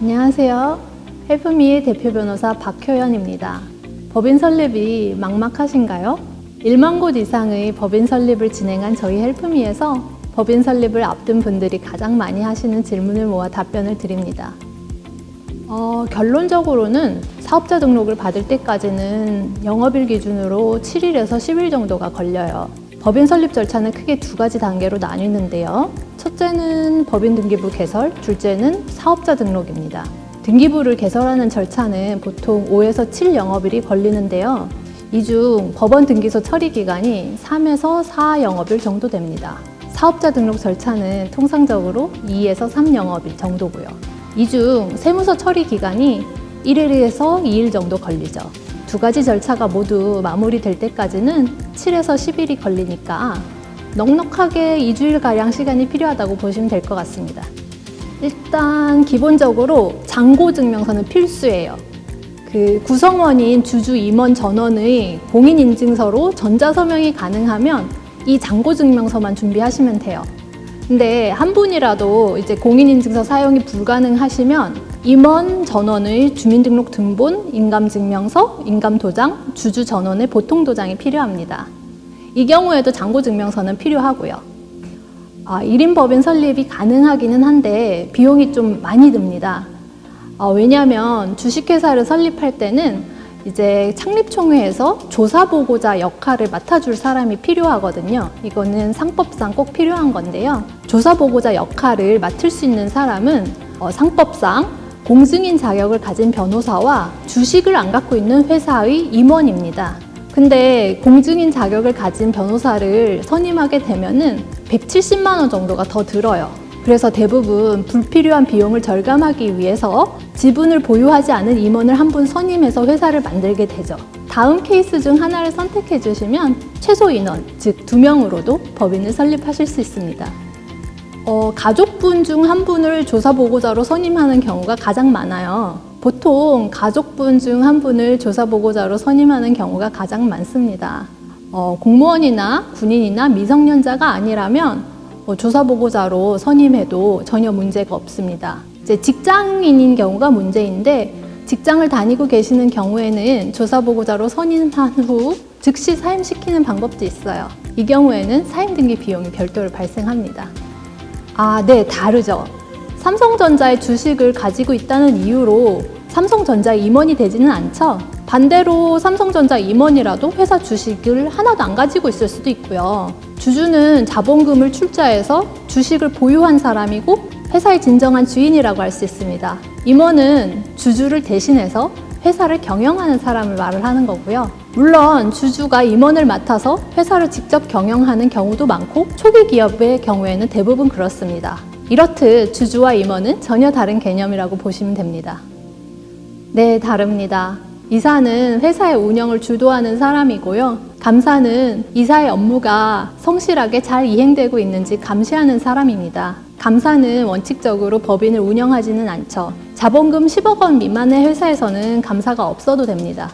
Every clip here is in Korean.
안녕하세요. 헬프미의 대표 변호사 박효연입니다. 법인 설립이 막막하신가요? 1만 곳 이상의 법인 설립을 진행한 저희 헬프미에서 법인 설립을 앞둔 분들이 가장 많이 하시는 질문을 모아 답변을 드립니다. 결론적으로는 사업자 등록을 받을 때까지는 영업일 기준으로 7일에서 10일 정도가 걸려요. 법인 설립 절차는 크게 두 가지 단계로 나뉘는데요. 첫째는 법인 등기부 개설, 둘째는 사업자 등록입니다. 등기부를 개설하는 절차는 보통 5에서 7 영업일이 걸리는데요. 이 중 법원 등기소 처리 기간이 3에서 4 영업일 정도 됩니다. 사업자 등록 절차는 통상적으로 2에서 3 영업일 정도고요. 이 중 세무서 처리 기간이 1일에서 2일 정도 걸리죠. 두 가지 절차가 모두 마무리될 때까지는 7에서 10일이 걸리니까 넉넉하게 2주일가량 시간이 필요하다고 보시면 될 것 같습니다. 일단 기본적으로 잔고증명서는 필수예요. 구성원인 주주 임원 전원의 공인인증서로 전자서명이 가능하면 이 잔고증명서만 준비하시면 돼요. 근데 한 분이라도 이제 공인인증서 사용이 불가능하시면 임원 전원의 주민등록 등본, 인감증명서, 인감도장, 주주 전원의 보통도장이 필요합니다. 이 경우에도 잔고증명서는 필요하고요. 1인 법인 설립이 가능하기는 한데 비용이 좀 많이 듭니다. 왜냐하면 주식회사를 설립할 때는 이제 창립총회에서 조사보고자 역할을 맡아줄 사람이 필요하거든요. 이거는 상법상 꼭 필요한 건데요. 조사보고자 역할을 맡을 수 있는 사람은 상법상 공증인 자격을 가진 변호사와 주식을 안 갖고 있는 회사의 임원입니다. 근데 공증인 자격을 가진 변호사를 선임하게 되면은 170만 원 정도가 더 들어요. 그래서 대부분 불필요한 비용을 절감하기 위해서 지분을 보유하지 않은 임원을 한 분 선임해서 회사를 만들게 되죠. 다음 케이스 중 하나를 선택해 주시면 최소 인원, 즉 2명으로도 법인을 설립하실 수 있습니다. 가족분 중 한 분을 조사보고자로 선임하는 경우가 가장 많아요. 보통 가족분 중 한 분을 조사보고자로 선임하는 경우가 가장 많습니다. 공무원이나 군인이나 미성년자가 아니라면 조사보고자로 선임해도 전혀 문제가 없습니다. 이제 직장인인 경우가 문제인데 직장을 다니고 계시는 경우에는 조사보고자로 선임한 후 즉시 사임시키는 방법도 있어요. 이 경우에는 사임등기 비용이 별도로 발생합니다. 네, 다르죠. 삼성전자의 주식을 가지고 있다는 이유로 삼성전자 임원이 되지는 않죠. 반대로 삼성전자 임원이라도 회사 주식을 하나도 안 가지고 있을 수도 있고요. 주주는 자본금을 출자해서 주식을 보유한 사람이고 회사의 진정한 주인이라고 할 수 있습니다. 임원은 주주를 대신해서 회사를 경영하는 사람을 말을 하는 거고요. 물론 주주가 임원을 맡아서 회사를 직접 경영하는 경우도 많고 초기 기업의 경우에는 대부분 그렇습니다. 이렇듯 주주와 임원은 전혀 다른 개념이라고 보시면 됩니다. 네, 다릅니다. 이사는 회사의 운영을 주도하는 사람이고요. 감사는 이사의 업무가 성실하게 잘 이행되고 있는지 감시하는 사람입니다. 감사는 원칙적으로 법인을 운영하지는 않죠. 자본금 10억 원 미만의 회사에서는 감사가 없어도 됩니다.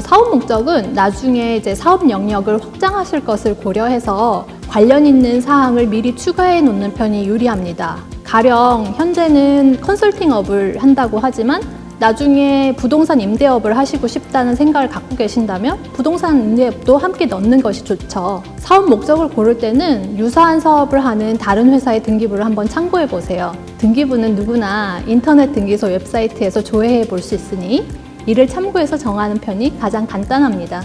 사업 목적은 나중에 이제 사업 영역을 확장하실 것을 고려해서 관련 있는 사항을 미리 추가해 놓는 편이 유리합니다. 가령 현재는 컨설팅업을 한다고 하지만 나중에 부동산 임대업을 하시고 싶다는 생각을 갖고 계신다면 부동산 임대업도 함께 넣는 것이 좋죠. 사업 목적을 고를 때는 유사한 사업을 하는 다른 회사의 등기부를 한번 참고해 보세요. 등기부는 누구나 인터넷 등기소 웹사이트에서 조회해 볼 수 있으니 이를 참고해서 정하는 편이 가장 간단합니다.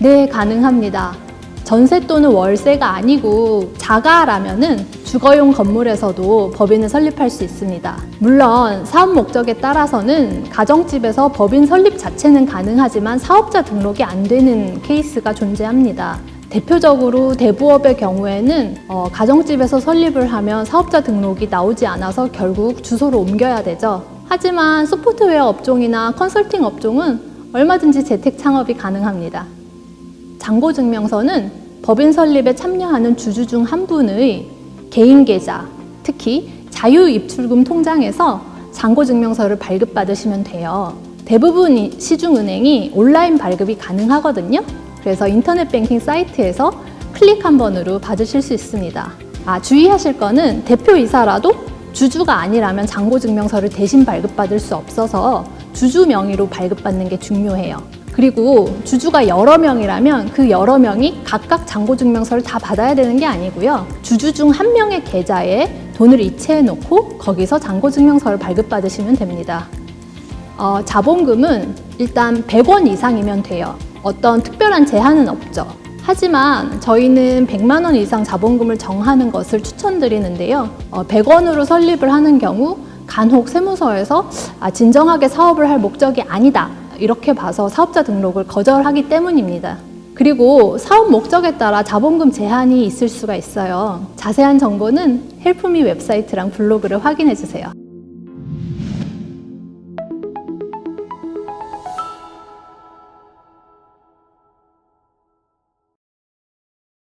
네, 가능합니다. 전세 또는 월세가 아니고 자가라면은 주거용 건물에서도 법인을 설립할 수 있습니다. 물론 사업 목적에 따라서는 가정집에서 법인 설립 자체는 가능하지만 사업자 등록이 안 되는 케이스가 존재합니다. 대표적으로 대부업의 경우에는 가정집에서 설립을 하면 사업자 등록이 나오지 않아서 결국 주소를 옮겨야 되죠. 하지만 소프트웨어 업종이나 컨설팅 업종은 얼마든지 재택 창업이 가능합니다. 잔고증명서는 법인 설립에 참여하는 주주 중 한 분의 개인 계좌, 특히 자유입출금 통장에서 잔고증명서를 발급받으시면 돼요. 대부분 시중은행이 온라인 발급이 가능하거든요. 그래서 인터넷 뱅킹 사이트에서 클릭 한 번으로 받으실 수 있습니다. 주의하실 거는 대표이사라도 주주가 아니라면 잔고증명서를 대신 발급받을 수 없어서 주주 명의로 발급받는 게 중요해요. 그리고 주주가 여러 명이라면 그 여러 명이 각각 잔고증명서를 다 받아야 되는 게 아니고요. 주주 중 한 명의 계좌에 돈을 이체해 놓고 거기서 잔고증명서를 발급받으시면 됩니다. 자본금은 일단 100원 이상이면 돼요. 어떤 특별한 제한은 없죠. 하지만 저희는 100만 원 이상 자본금을 정하는 것을 추천드리는데요. 100원으로 설립을 하는 경우 간혹 세무서에서 진정하게 사업을 할 목적이 아니다, 이렇게 봐서 사업자 등록을 거절하기 때문입니다. 그리고 사업 목적에 따라 자본금 제한이 있을 수가 있어요. 자세한 정보는 헬프미 웹사이트랑 블로그를 확인해 주세요.